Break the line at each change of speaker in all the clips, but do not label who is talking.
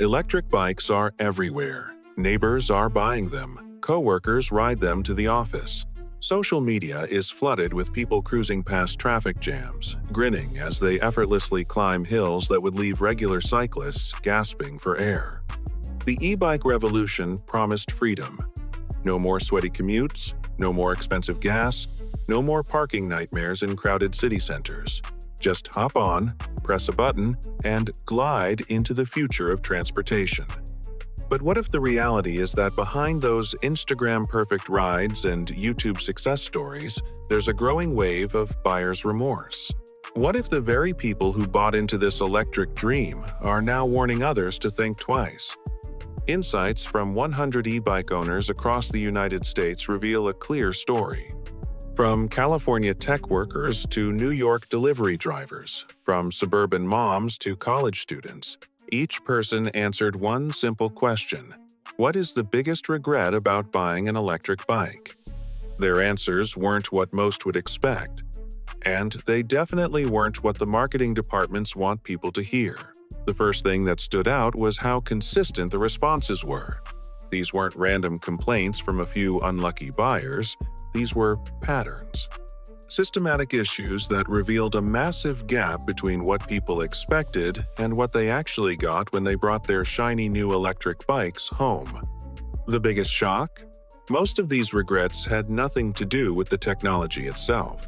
Electric bikes are everywhere. Neighbors are buying them. Coworkers ride them to the office. Social media is flooded with people cruising past traffic jams, grinning as they effortlessly climb hills that would leave regular cyclists gasping for air. The e-bike revolution promised freedom. No more sweaty commutes, no more expensive gas, no more parking nightmares in crowded city centers. Just hop on, press a button, and glide into the future of transportation. But what if the reality is that behind those Instagram-perfect rides and YouTube success stories, there's a growing wave of buyer's remorse? What if the very people who bought into this electric dream are now warning others to think twice? Insights from 100 e-bike owners across the United States reveal a clear story. From California tech workers to New York delivery drivers, from suburban moms to college students, each person answered one simple question: what is the biggest regret about buying an electric bike? Their answers weren't what most would expect, and they definitely weren't what the marketing departments want people to hear. The first thing that stood out was how consistent the responses were. These weren't random complaints from a few unlucky buyers. These were patterns. Systematic issues that revealed a massive gap between what people expected and what they actually got when they brought their shiny new electric bikes home. The biggest shock? Most of these regrets had nothing to do with the technology itself.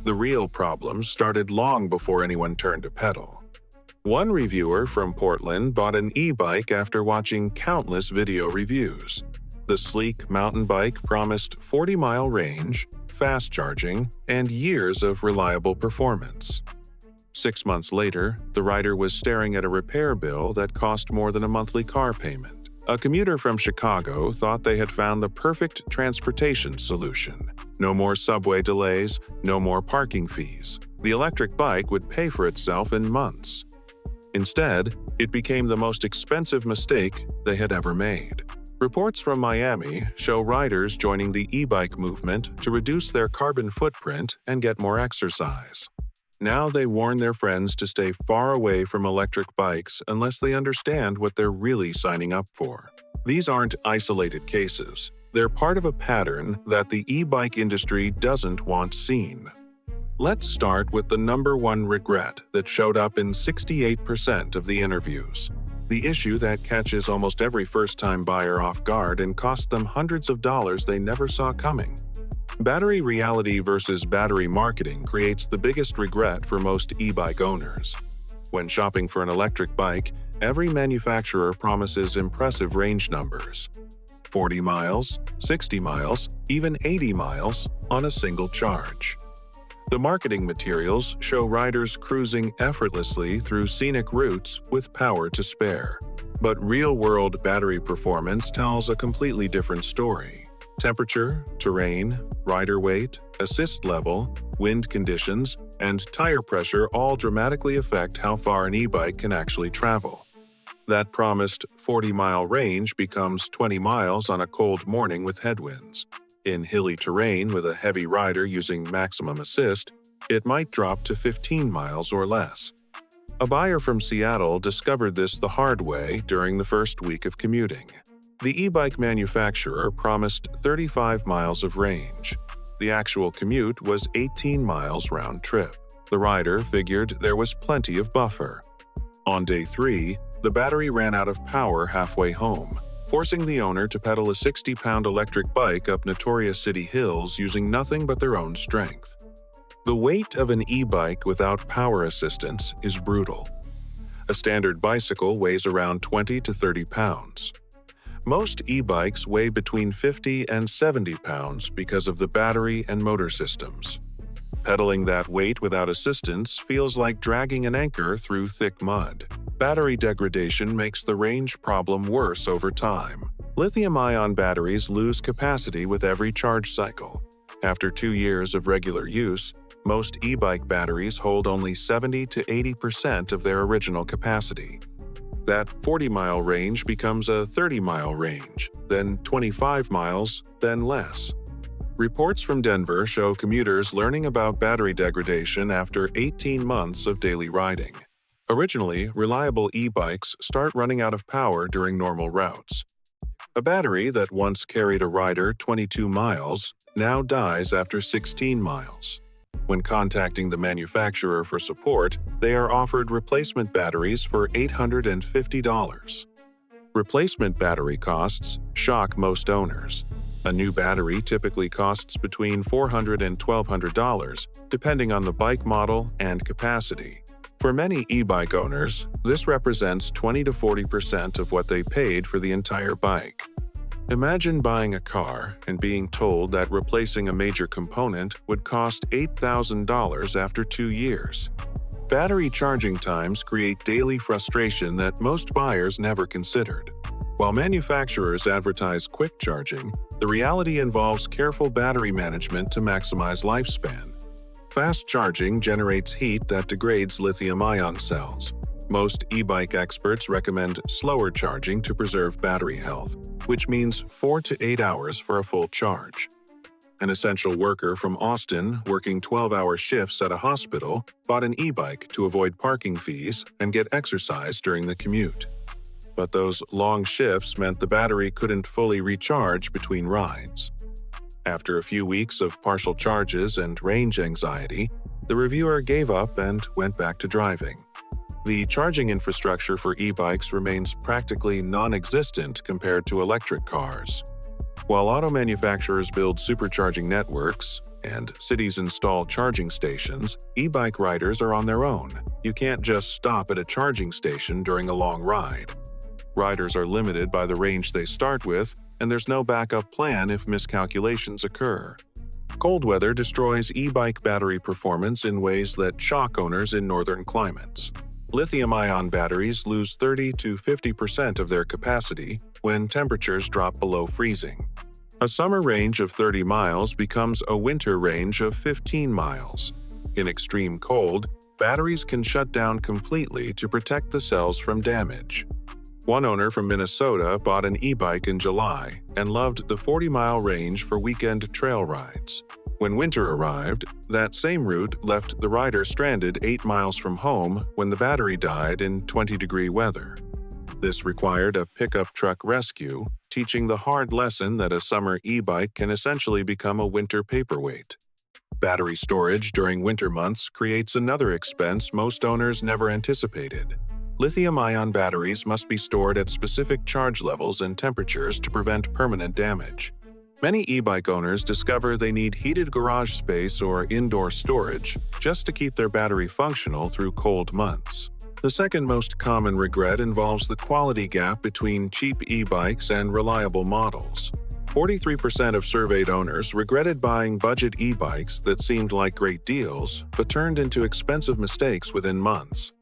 The real problems started long before anyone turned to pedal. One reviewer from Portland bought an e-bike after watching countless video reviews. The sleek mountain bike promised 40-mile range, fast charging, and years of reliable performance. 6 months later, the rider was staring at a repair bill that cost more than a monthly car payment. A commuter from Chicago thought they had found the perfect transportation solution. No more subway delays, no more parking fees. The electric bike would pay for itself in months. Instead, it became the most expensive mistake they had ever made. Reports from Miami show riders joining the e-bike movement to reduce their carbon footprint and get more exercise. Now they warn their friends to stay far away from electric bikes unless they understand what they're really signing up for. These aren't isolated cases. They're part of a pattern that the e-bike industry doesn't want seen. Let's start with the number one regret that showed up in 68% of the interviews. The issue that catches almost every first-time buyer off guard and costs them hundreds of dollars they never saw coming. Battery reality versus battery marketing creates the biggest regret for most e-bike owners. When shopping for an electric bike, every manufacturer promises impressive range numbers: 40 miles, 60 miles, even 80 miles on a single charge. The marketing materials show riders cruising effortlessly through scenic routes with power to spare. But real-world battery performance tells a completely different story. Temperature, terrain, rider weight, assist level, wind conditions, and tire pressure all dramatically affect how far an e-bike can actually travel. That promised 40-mile range becomes 20 miles on a cold morning with headwinds. In hilly terrain with a heavy rider using maximum assist, it might drop to 15 miles or less. A buyer from Seattle discovered this the hard way during the first week of commuting. The e-bike manufacturer promised 35 miles of range. The actual commute was 18 miles round trip. The rider figured there was plenty of buffer. On day 3, the battery ran out of power halfway home, forcing the owner to pedal a 60-pound electric bike up notorious city hills using nothing but their own strength. The weight of an e-bike without power assistance is brutal. A standard bicycle weighs around 20 to 30 pounds. Most e-bikes weigh between 50 and 70 pounds because of the battery and motor systems. Pedaling that weight without assistance feels like dragging an anchor through thick mud. Battery degradation makes the range problem worse over time. Lithium-ion batteries lose capacity with every charge cycle. After 2 years of regular use, most e-bike batteries hold only 70 to 80% of their original capacity. That 40-mile range becomes a 30-mile range, then 25 miles, then less. Reports from Denver show commuters learning about battery degradation after 18 months of daily riding. Originally, reliable e-bikes start running out of power during normal routes. A battery that once carried a rider 22 miles now dies after 16 miles. When contacting the manufacturer for support, they are offered replacement batteries for $850. Replacement battery costs shock most owners. A new battery typically costs between $400 and $1,200, depending on the bike model and capacity. For many e-bike owners, this represents 20 to 40% of what they paid for the entire bike. Imagine buying a car and being told that replacing a major component would cost $8,000 after 2 years. Battery charging times create daily frustration that most buyers never considered. While manufacturers advertise quick charging, the reality involves careful battery management to maximize lifespan. Fast charging generates heat that degrades lithium-ion cells. Most e-bike experts recommend slower charging to preserve battery health, which means 4 to 8 hours for a full charge. An essential worker from Austin, working 12-hour shifts at a hospital, bought an e-bike to avoid parking fees and get exercise during the commute. But those long shifts meant the battery couldn't fully recharge between rides. After a few weeks of partial charges and range anxiety, the reviewer gave up and went back to driving. The charging infrastructure for e-bikes remains practically non-existent compared to electric cars. While auto manufacturers build supercharging networks and cities install charging stations, e-bike riders are on their own. You can't just stop at a charging station during a long ride. Riders are limited by the range they start with, and there's no backup plan if miscalculations occur. Cold weather destroys e-bike battery performance in ways that shock owners in northern climates. Lithium-ion batteries lose 30 to 50% of their capacity when temperatures drop below freezing. A summer range of 30 miles becomes a winter range of 15 miles. In extreme cold, batteries can shut down completely to protect the cells from damage. One owner from Minnesota bought an e-bike in July and loved the 40-mile range for weekend trail rides. When winter arrived, that same route left the rider stranded 8 miles from home when the battery died in 20-degree weather. This required a pickup truck rescue, teaching the hard lesson that a summer e-bike can essentially become a winter paperweight. Battery storage during winter months creates another expense most owners never anticipated. Lithium-ion batteries must be stored at specific charge levels and temperatures to prevent permanent damage. Many e-bike owners discover they need heated garage space or indoor storage just to keep their battery functional through cold months. The second most common regret involves the quality gap between cheap e-bikes and reliable models. 43% of surveyed owners regretted buying budget e-bikes that seemed like great deals but turned into expensive mistakes within months.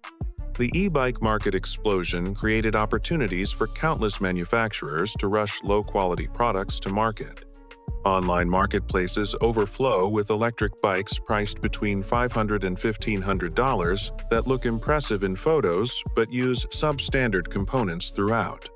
The e-bike market explosion created opportunities for countless manufacturers to rush low-quality products to market. Online marketplaces overflow with electric bikes priced between $500 and $1,500 that look impressive in photos but use substandard components throughout.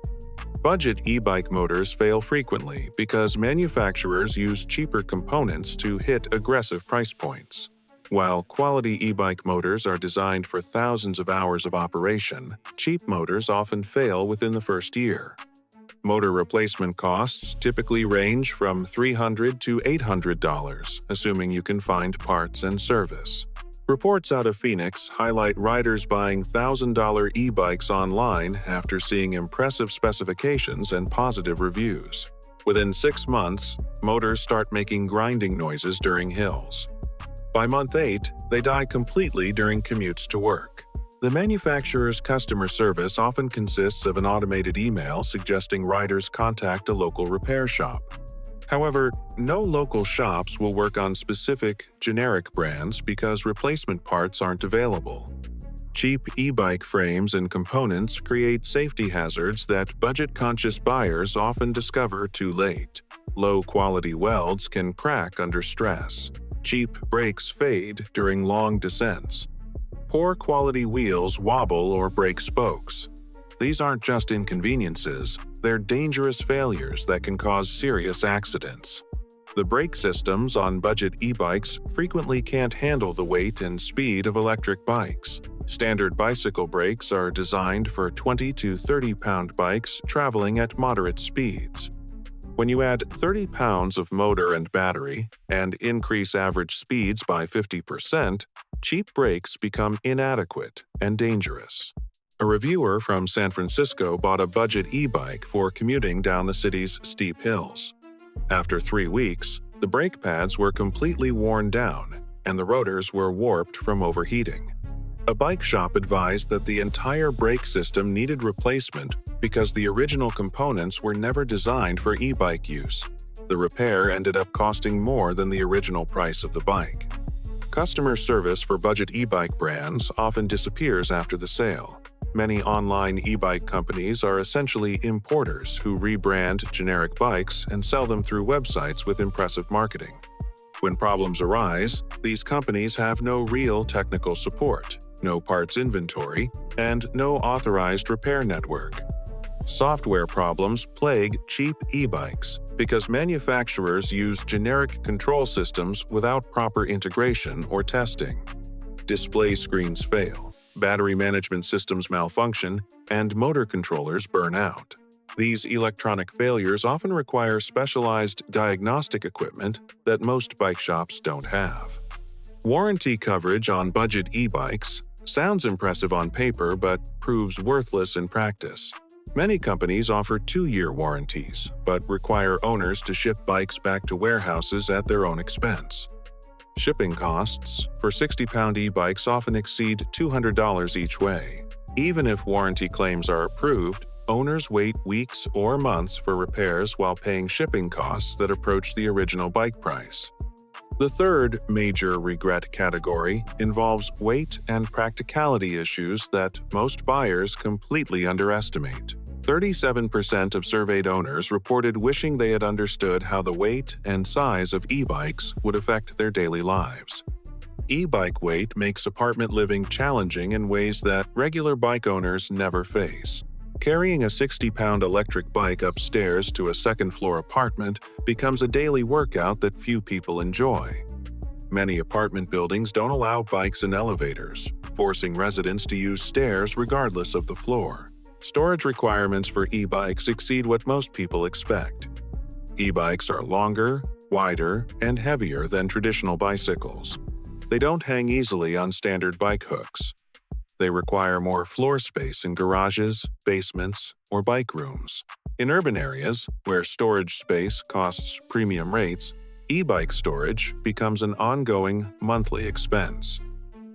Budget e-bike motors fail frequently because manufacturers use cheaper components to hit aggressive price points. While quality e-bike motors are designed for thousands of hours of operation, cheap motors often fail within the first year. Motor replacement costs typically range from $300 to $800, assuming you can find parts and service. Reports out of Phoenix highlight riders buying $1,000 e-bikes online after seeing impressive specifications and positive reviews. Within 6 months, motors start making grinding noises during hills. By month 8, they die completely during commutes to work. The manufacturer's customer service often consists of an automated email suggesting riders contact a local repair shop. However, no local shops will work on specific, generic brands because replacement parts aren't available. Cheap e-bike frames and components create safety hazards that budget-conscious buyers often discover too late. Low-quality welds can crack under stress. Cheap brakes fade during long descents. Poor quality wheels wobble or break spokes. These aren't just inconveniences, they're dangerous failures that can cause serious accidents. The brake systems on budget e-bikes frequently can't handle the weight and speed of electric bikes. Standard bicycle brakes are designed for 20 to 30-pound bikes traveling at moderate speeds. When you add 30 pounds of motor and battery and increase average speeds by 50%, cheap brakes become inadequate and dangerous. A reviewer from San Francisco bought a budget e-bike for commuting down the city's steep hills. After 3 weeks, the brake pads were completely worn down and the rotors were warped from overheating. A bike shop advised that the entire brake system needed replacement because the original components were never designed for e-bike use. The repair ended up costing more than the original price of the bike. Customer service for budget e-bike brands often disappears after the sale. Many online e-bike companies are essentially importers who rebrand generic bikes and sell them through websites with impressive marketing. When problems arise, these companies have no real technical support, no parts inventory, and no authorized repair network. Software problems plague cheap e-bikes because manufacturers use generic control systems without proper integration or testing. Display screens fail, battery management systems malfunction, and motor controllers burn out. These electronic failures often require specialized diagnostic equipment that most bike shops don't have. Warranty coverage on budget e-bikes sounds impressive on paper but proves worthless in practice. Many companies offer 2-year warranties, but require owners to ship bikes back to warehouses at their own expense. Shipping costs for 60-pound e-bikes often exceed $200 each way. Even if warranty claims are approved, owners wait weeks or months for repairs while paying shipping costs that approach the original bike price. The third major regret category involves weight and practicality issues that most buyers completely underestimate. 37% of surveyed owners reported wishing they had understood how the weight and size of e-bikes would affect their daily lives. E-bike weight makes apartment living challenging in ways that regular bike owners never face. Carrying a 60-pound electric bike upstairs to a second-floor apartment becomes a daily workout that few people enjoy. Many apartment buildings don't allow bikes in elevators, forcing residents to use stairs regardless of the floor. Storage requirements for e-bikes exceed what most people expect. E-bikes are longer, wider, and heavier than traditional bicycles. They don't hang easily on standard bike hooks. They require more floor space in garages, basements, or bike rooms. In urban areas, where storage space costs premium rates, e-bike storage becomes an ongoing monthly expense.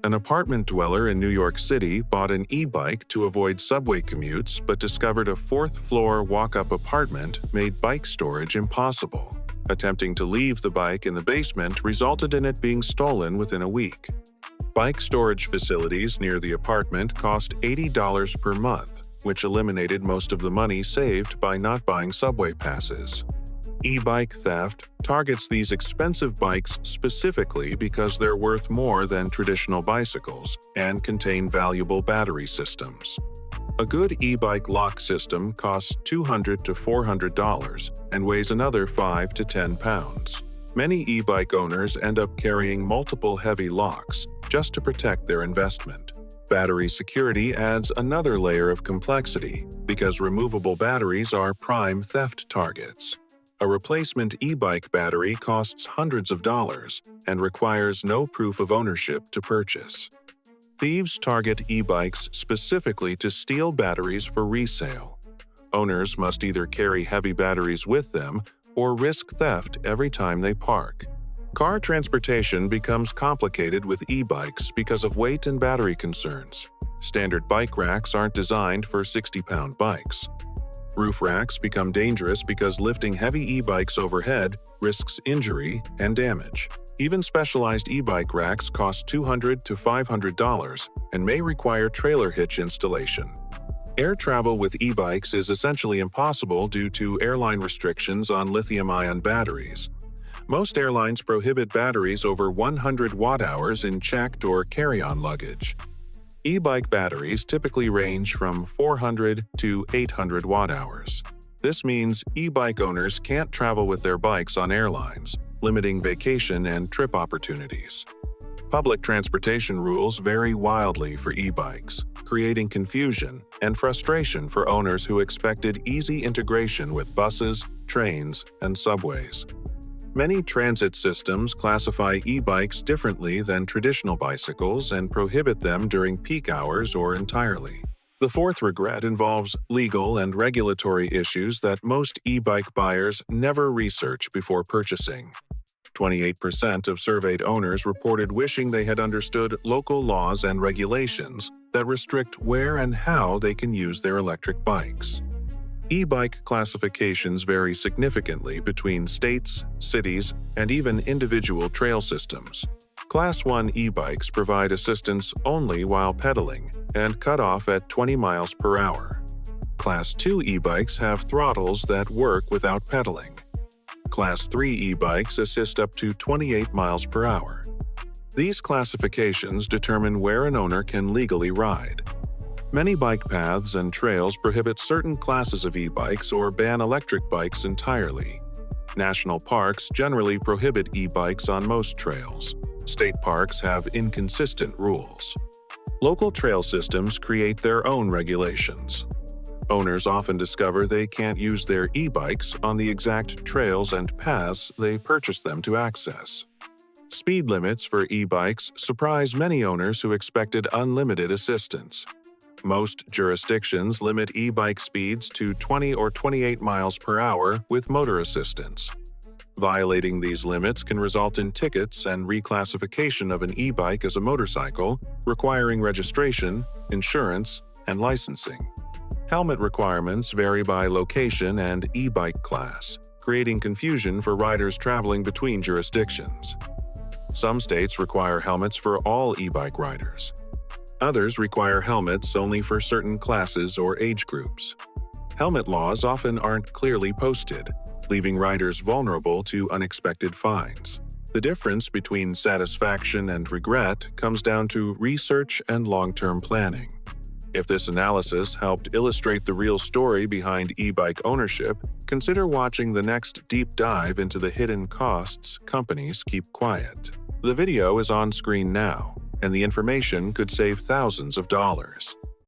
An apartment dweller in New York City bought an e-bike to avoid subway commutes but discovered a 4th-floor walk-up apartment made bike storage impossible. Attempting to leave the bike in the basement resulted in it being stolen within a week. Bike storage facilities near the apartment cost $80 per month, which eliminated most of the money saved by not buying subway passes. E-bike theft targets these expensive bikes specifically because they're worth more than traditional bicycles and contain valuable battery systems. A good e-bike lock system costs $200 to $400 and weighs another 5 to 10 pounds. Many e-bike owners end up carrying multiple heavy locks just to protect their investment. Battery security adds another layer of complexity because removable batteries are prime theft targets. A replacement e-bike battery costs hundreds of dollars and requires no proof of ownership to purchase. Thieves target e-bikes specifically to steal batteries for resale. Owners must either carry heavy batteries with them or risk theft every time they park. Car transportation becomes complicated with e-bikes because of weight and battery concerns. Standard bike racks aren't designed for 60-pound bikes. Roof racks become dangerous because lifting heavy e-bikes overhead risks injury and damage. Even specialized e-bike racks cost $200 to $500 and may require trailer hitch installation. Air travel with e-bikes is essentially impossible due to airline restrictions on lithium-ion batteries. Most airlines prohibit batteries over 100 watt-hours in checked or carry-on luggage. E-bike batteries typically range from 400 to 800 watt-hours. This means e-bike owners can't travel with their bikes on airlines, limiting vacation and trip opportunities. Public transportation rules vary wildly for e-bikes, creating confusion and frustration for owners who expected easy integration with buses, trains, and subways. Many transit systems classify e-bikes differently than traditional bicycles and prohibit them during peak hours or entirely. The fourth regret involves legal and regulatory issues that most e-bike buyers never research before purchasing. 28% of surveyed owners reported wishing they had understood local laws and regulations that restrict where and how they can use their electric bikes. E-bike classifications vary significantly between states, cities, and even individual trail systems. Class 1 e-bikes provide assistance only while pedaling and cut off at 20 miles per hour. Class 2 e-bikes have throttles that work without pedaling. Class 3 e-bikes assist up to 28 miles per hour. These classifications determine where an owner can legally ride. Many bike paths and trails prohibit certain classes of e-bikes or ban electric bikes entirely. National parks generally prohibit e-bikes on most trails. State parks have inconsistent rules. Local trail systems create their own regulations. Owners often discover they can't use their e-bikes on the exact trails and paths they purchased them to access. Speed limits for e-bikes surprise many owners who expected unlimited assistance. Most jurisdictions limit e-bike speeds to 20 or 28 miles per hour with motor assistance. Violating these limits can result in tickets and reclassification of an e-bike as a motorcycle, requiring registration, insurance, and licensing. Helmet requirements vary by location and e-bike class, creating confusion for riders traveling between jurisdictions. Some states require helmets for all e-bike riders. Others require helmets only for certain classes or age groups. Helmet laws often aren't clearly posted, leaving riders vulnerable to unexpected fines. The difference between satisfaction and regret comes down to research and long-term planning. If this analysis helped illustrate the real story behind e-bike ownership, consider watching the next deep dive into the hidden costs companies keep quiet. The video is on screen now, and the information could save thousands of dollars.